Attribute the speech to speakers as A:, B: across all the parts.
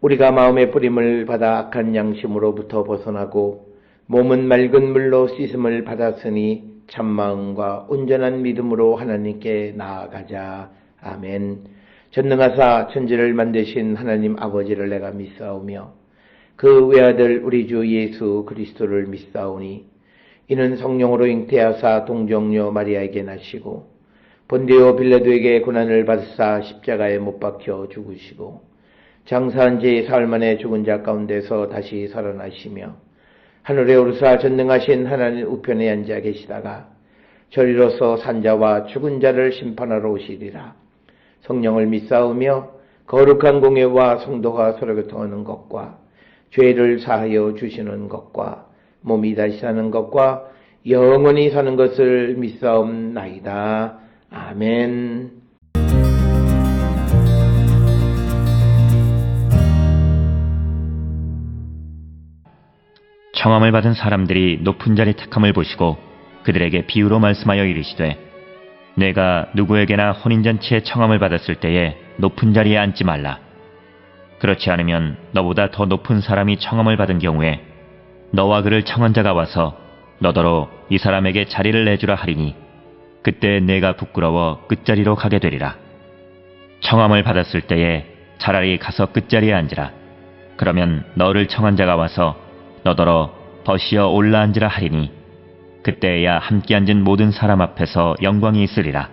A: 우리가 마음의 뿌림을 받아 악한 양심으로부터 벗어나고 몸은 맑은 물로 씻음을 받았으니 참마음과 온전한 믿음으로 하나님께 나아가자. 아멘. 전능하사 천지를 만드신 하나님 아버지를 내가 믿사오며 그 외아들 우리 주 예수 그리스도를 믿사오니 이는 성령으로 잉태하사 동정녀 마리아에게 나시고 본디오 빌라도에게 고난을 받으사 십자가에 못 박혀 죽으시고 장사한 지 사흘 만에 죽은 자 가운데서 다시 살아나시며 하늘에 오르사 전능하신 하나님 우편에 앉아 계시다가 저리로서 산자와 죽은 자를 심판하러 오시리라. 성령을 믿사오며 거룩한 공예와 성도가 서로 교통하는 것과 죄를 사하여 주시는 것과 몸이 다시 사는 것과 영원히 사는 것을 믿사옵나이다. 아멘.
B: 청함을 받은 사람들이 높은 자리 택함을 보시고 그들에게 비유로 말씀하여 이르시되 내가 누구에게나 혼인잔치에 청함을 받았을 때에 높은 자리에 앉지 말라. 그렇지 않으면 너보다 더 높은 사람이 청함을 받은 경우에 너와 그를 청한 자가 와서 너더러 이 사람에게 자리를 내주라 하리니 그때 내가 부끄러워 끝자리로 가게 되리라. 청함을 받았을 때에 차라리 가서 끝자리에 앉으라. 그러면 너를 청한 자가 와서 너더러 벗이어 올라앉으라 하리니 그때야 함께 앉은 모든 사람 앞에서 영광이 있으리라.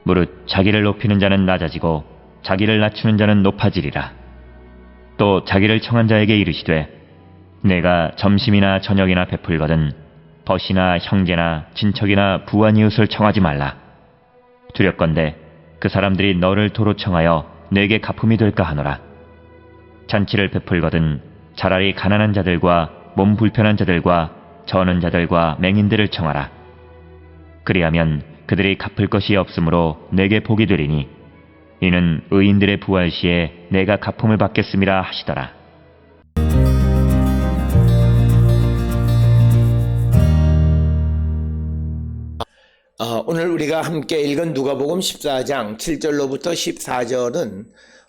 B: 무릇 자기를 높이는 자는 낮아지고 자기를 낮추는 자는 높아지리라. 또 자기를 청한 자에게 이르시되 내가 점심이나 저녁이나 베풀거든 벗이나 형제나 친척이나 부한 이웃을 청하지 말라. 두렵건대 그 사람들이 너를 도로 청하여 내게 가품이 될까 하노라. 잔치를 베풀거든 차라리 가난한 자들과 몸 불편한 자들과 저는 자들과 맹인들을 청하라. 그리하면 그들이 갚을 것이 없으므로 내게 복이 되리니 이는 의인들의 부활 시에 내가 가품을 받겠음이라 하시더라.
A: 오늘 우리가 함께 읽은 누가복음 14장 7절로부터 14절은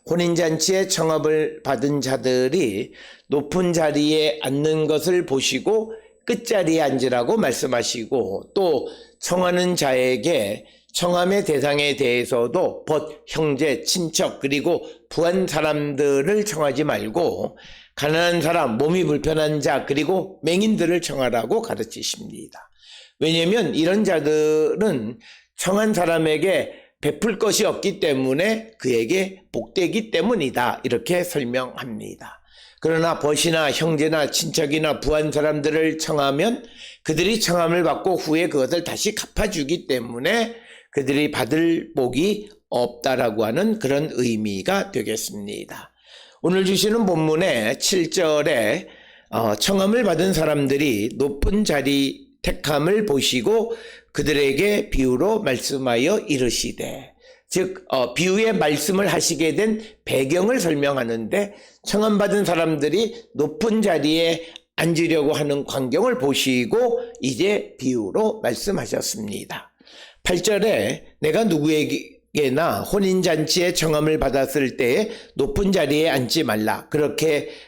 A: 혼인잔치에 청합을 받은 자들이 높은 자리에 앉는 것을 보시고 끝자리에 앉으라고 말씀하시고 또 청하는 자에게 청함의 대상에 대해서도 벗, 형제, 친척 그리고 부한 사람들을 청하지 말고 가난한 사람, 몸이 불편한 자 그리고 맹인들을 청하라고 가르치십니다. 왜냐하면 이런 자들은 청한 사람에게 베풀 것이 없기 때문에 그에게 복되기 때문이다. 이렇게 설명합니다. 그러나 벗이나 형제나 친척이나 부한 사람들을 청하면 그들이 청함을 받고 후에 그것을 다시 갚아주기 때문에 그들이 받을 복이 없다라고 하는 그런 의미가 되겠습니다. 오늘 주시는 본문의 7절에 청함을 받은 사람들이 높은 자리 택함을 보시고 그들에게 비유로 말씀하여 이르시되 즉 비유의 말씀을 하시게 된 배경을 설명하는데 청함받은 사람들이 높은 자리에 앉으려고 하는 광경을 보시고 이제 비유로 말씀하셨습니다. 8절에 내가 누구에게나 혼인잔치에 청함을 받았을 때에 높은 자리에 앉지 말라.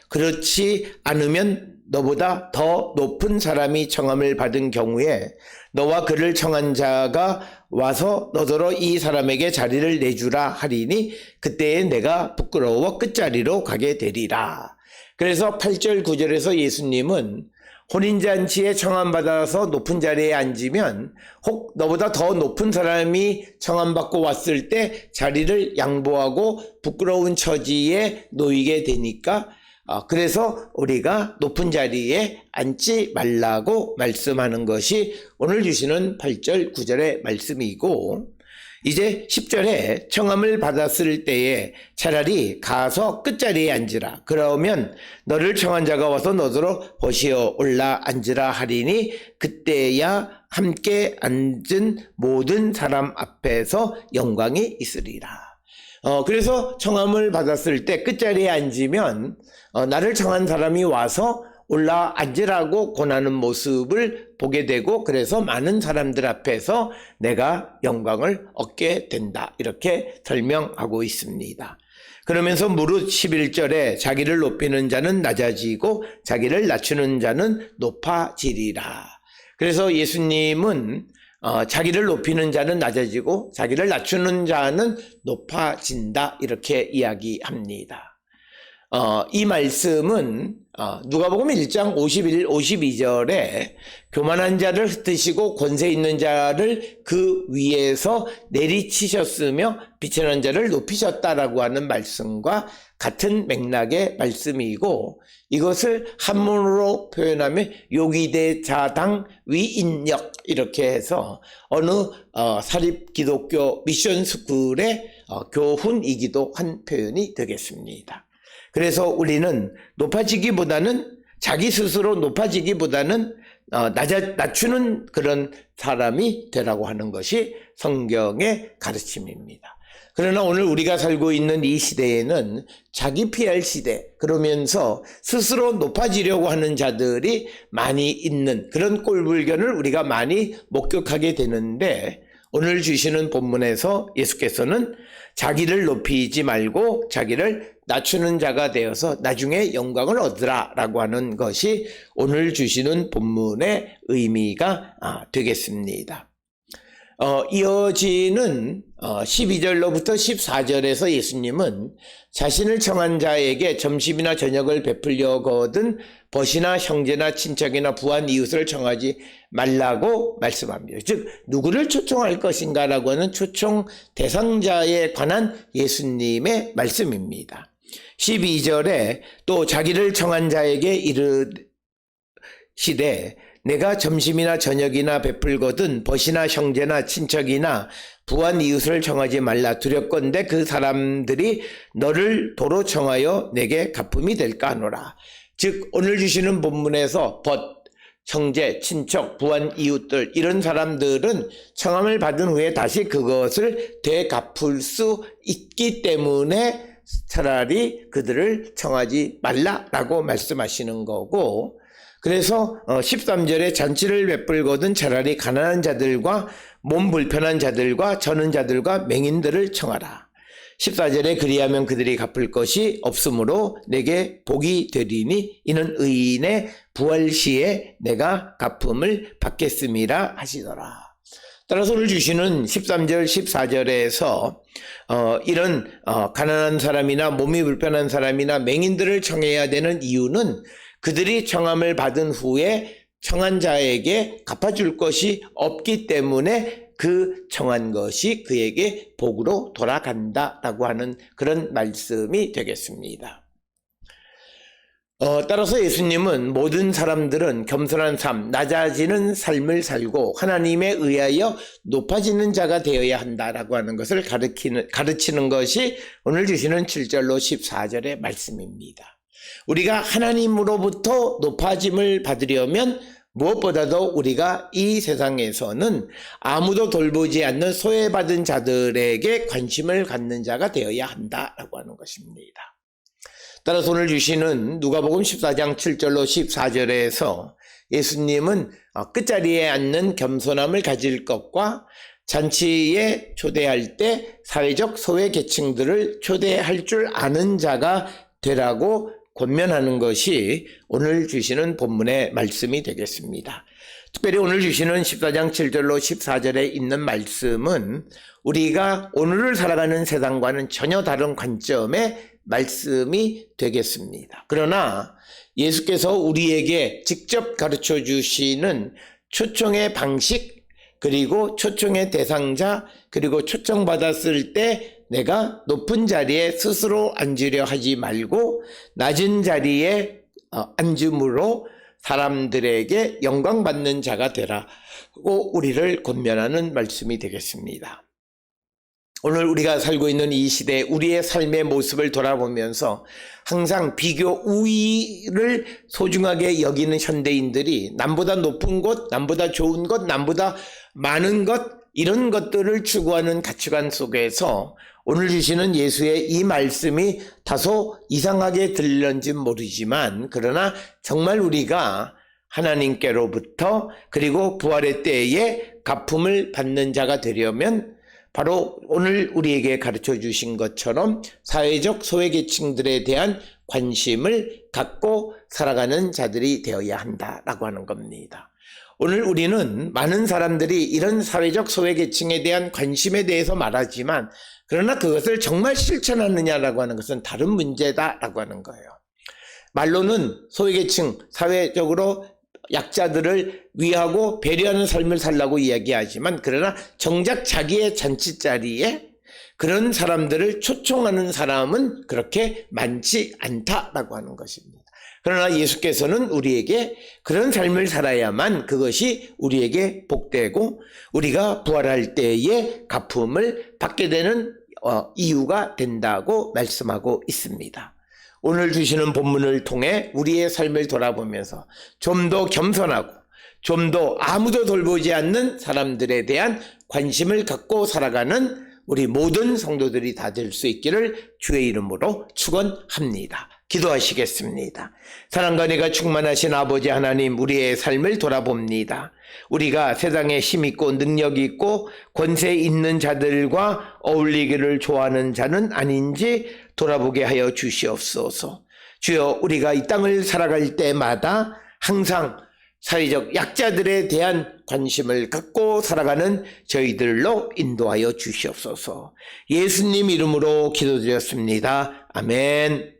A: 그렇지 않으면 너보다 더 높은 사람이 청함을 받은 경우에 너와 그를 청한 자가 와서 너더러 이 사람에게 자리를 내주라 하리니 그때에 내가 부끄러워 끝자리로 가게 되리라. 그래서 8절 9절에서 예수님은 혼인잔치에 청함받아서 높은 자리에 앉으면 혹 너보다 더 높은 사람이 청함받고 왔을 때 자리를 양보하고 부끄러운 처지에 놓이게 되니까 그래서 우리가 높은 자리에 앉지 말라고 말씀하는 것이 오늘 주시는 8절 9절의 말씀이고 이제 10절에 청함을 받았을 때에 차라리 가서 끝자리에 앉으라. 그러면 너를 청한 자가 와서 너더러 벗이어 올라 앉으라 하리니 그때야 함께 앉은 모든 사람 앞에서 영광이 있으리라. 그래서 청함을 받았을 때 끝자리에 앉으면 나를 청한 사람이 와서 올라 앉으라고 권하는 모습을 보게 되고 그래서 많은 사람들 앞에서 내가 영광을 얻게 된다. 이렇게 설명하고 있습니다. 그러면서 무릇 11절에 자기를 높이는 자는 낮아지고 자기를 낮추는 자는 높아지리라. 그래서 예수님은 자기를 높이는 자는 낮아지고 자기를 낮추는 자는 높아진다 이렇게 이야기합니다. 이 말씀은 누가복음 1장 51, 52절에 교만한 자를 흩으시고 권세 있는 자를 그 위에서 내리치셨으며 비천한 자를 높이셨다라고 하는 말씀과 같은 맥락의 말씀이고, 이것을 한문으로 표현하면 요기대자당 위인역 이렇게 해서 어느 사립 기독교 미션 스쿨의 교훈이기도 한 표현이 되겠습니다. 그래서 우리는 높아지기보다는, 자기 스스로 높아지기보다는 낮추는 그런 사람이 되라고 하는 것이 성경의 가르침입니다. 그러나 오늘 우리가 살고 있는 이 시대에는 자기 PR 시대, 그러면서 스스로 높아지려고 하는 자들이 많이 있는 그런 꼴불견을 우리가 많이 목격하게 되는데, 오늘 주시는 본문에서 예수께서는 자기를 높이지 말고 자기를 낮추는 자가 되어서 나중에 영광을 얻으라 라고 하는 것이 오늘 주시는 본문의 의미가 되겠습니다. 이어지는 12절로부터 14절에서 예수님은 자신을 청한 자에게 점심이나 저녁을 베풀려거든 벗이나 형제나 친척이나 부한 이웃을 청하지 말라고 말씀합니다. 즉 누구를 초청할 것인가라고 하는 초청 대상자에 관한 예수님의 말씀입니다. 12절에 또 자기를 청한 자에게 이르시되 내가 점심이나 저녁이나 베풀거든 벗이나 형제나 친척이나 부한 이웃을 청하지 말라. 두렵건대 그 사람들이 너를 도로 청하여 내게 갚음이 될까 하노라. 즉 오늘 주시는 본문에서 벗, 형제, 친척, 부한 이웃들, 이런 사람들은 청함을 받은 후에 다시 그것을 되갚을 수 있기 때문에 차라리 그들을 청하지 말라라고 말씀하시는 거고, 그래서 13절에 잔치를 베풀거든 차라리 가난한 자들과 몸 불편한 자들과 저는 자들과 맹인들을 청하라. 14절에 그리하면 그들이 갚을 것이 없으므로 내게 복이 되리니 이는 의인의 부활시에 내가 갚음을 받겠음이라 하시더라. 따라서 오늘 주시는 13절 14절에서 이런 가난한 사람이나 몸이 불편한 사람이나 맹인들을 청해야 되는 이유는 그들이 청함을 받은 후에 청한 자에게 갚아줄 것이 없기 때문에 그 청한 것이 그에게 복으로 돌아간다라고 하는 그런 말씀이 되겠습니다. 따라서 예수님은 모든 사람들은 겸손한 삶, 낮아지는 삶을 살고 하나님에 의하여 높아지는 자가 되어야 한다라고 하는 것을 가르치는 것이 오늘 주시는 7절로 14절의 말씀입니다. 우리가 하나님으로부터 높아짐을 받으려면 무엇보다도 우리가 이 세상에서는 아무도 돌보지 않는 소외받은 자들에게 관심을 갖는 자가 되어야 한다라고 하는 것입니다. 따라서 오늘 주시는 누가복음 14장 7절로 14절에서 예수님은 끝자리에 앉는 겸손함을 가질 것과 잔치에 초대할 때 사회적 소외 계층들을 초대할 줄 아는 자가 되라고 권면하는 것이 오늘 주시는 본문의 말씀이 되겠습니다. 특별히 오늘 주시는 14장 7절로 14절에 있는 말씀은 우리가 오늘을 살아가는 세상과는 전혀 다른 관점의 말씀이 되겠습니다. 그러나 예수께서 우리에게 직접 가르쳐 주시는 초청의 방식, 그리고 초청의 대상자, 그리고 초청받았을 때 내가 높은 자리에 스스로 앉으려 하지 말고 낮은 자리에 앉음으로 사람들에게 영광받는 자가 되라고 우리를 권면하는 말씀이 되겠습니다. 오늘 우리가 살고 있는 이 시대에 우리의 삶의 모습을 돌아보면서 항상 비교 우위를 소중하게 여기는 현대인들이 남보다 높은 것, 남보다 좋은 것, 남보다 많은 것, 이런 것들을 추구하는 가치관 속에서 오늘 주시는 예수의 이 말씀이 다소 이상하게 들렸는지 모르지만, 그러나 정말 우리가 하나님께로부터 그리고 부활의 때에 갚음을 받는 자가 되려면 바로 오늘 우리에게 가르쳐 주신 것처럼 사회적 소외계층들에 대한 관심을 갖고 살아가는 자들이 되어야 한다라고 하는 겁니다. 오늘 우리는 많은 사람들이 이런 사회적 소외계층에 대한 관심에 대해서 말하지만 그러나 그것을 정말 실천하느냐라고 하는 것은 다른 문제다라고 하는 거예요. 말로는 소외계층, 사회적으로 약자들을 위하고 배려하는 삶을 살라고 이야기하지만 그러나 정작 자기의 잔치자리에 그런 사람들을 초청하는 사람은 그렇게 많지 않다라고 하는 것입니다. 그러나 예수께서는 우리에게 그런 삶을 살아야만 그것이 우리에게 복되고 우리가 부활할 때에 갚음을 받게 되는 이유가 된다고 말씀하고 있습니다. 오늘 주시는 본문을 통해 우리의 삶을 돌아보면서 좀 더 겸손하고 좀 더 아무도 돌보지 않는 사람들에 대한 관심을 갖고 살아가는 우리 모든 성도들이 다 될 수 있기를 주의 이름으로 축원합니다. 기도하시겠습니다. 사랑과 은혜가 충만하신 아버지 하나님, 우리의 삶을 돌아봅니다. 우리가 세상에 힘 있고 능력 있고 권세 있는 자들과 어울리기를 좋아하는 자는 아닌지 돌아보게 하여 주시옵소서. 주여, 우리가 이 땅을 살아갈 때마다 항상 사회적 약자들에 대한 관심을 갖고 살아가는 저희들로 인도하여 주시옵소서. 예수님 이름으로 기도드렸습니다. 아멘.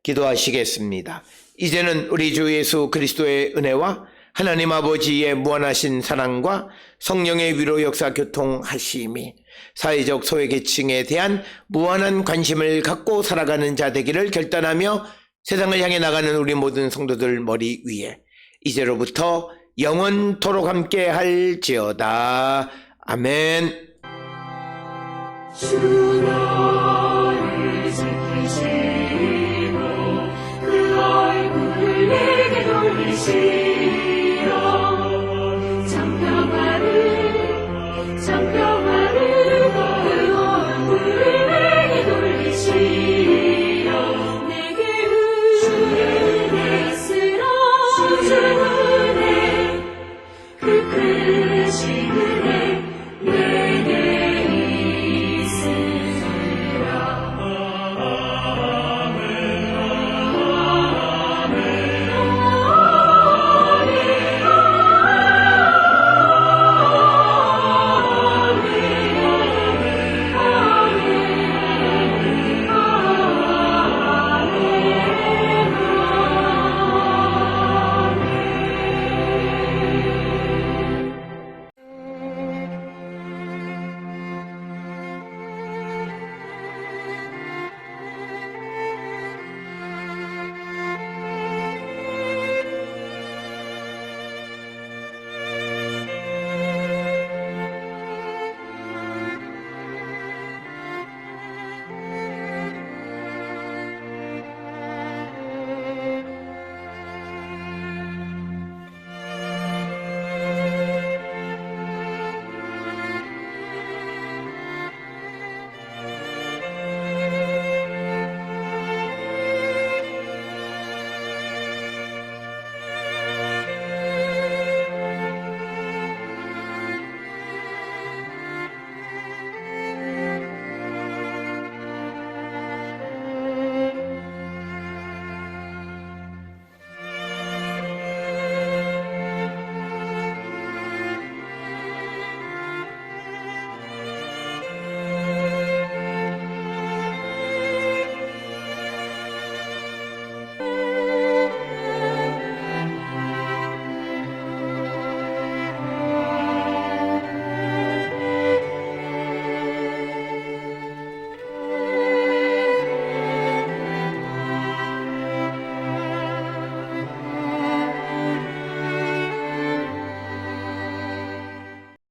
A: 기도하시겠습니다. 이제는 우리 주 예수 그리스도의 은혜와 하나님 아버지의 무한하신 사랑과 성령의 위로 역사 교통하심이 사회적 소외계층에 대한 무한한 관심을 갖고 살아가는 자 되기를 결단하며 세상을 향해 나가는 우리 모든 성도들 머리 위에 이제로부터 영원토록 함께 할지어다. 아멘.
C: 주 너를 지키시고 그 얼굴을 내게 돌리시고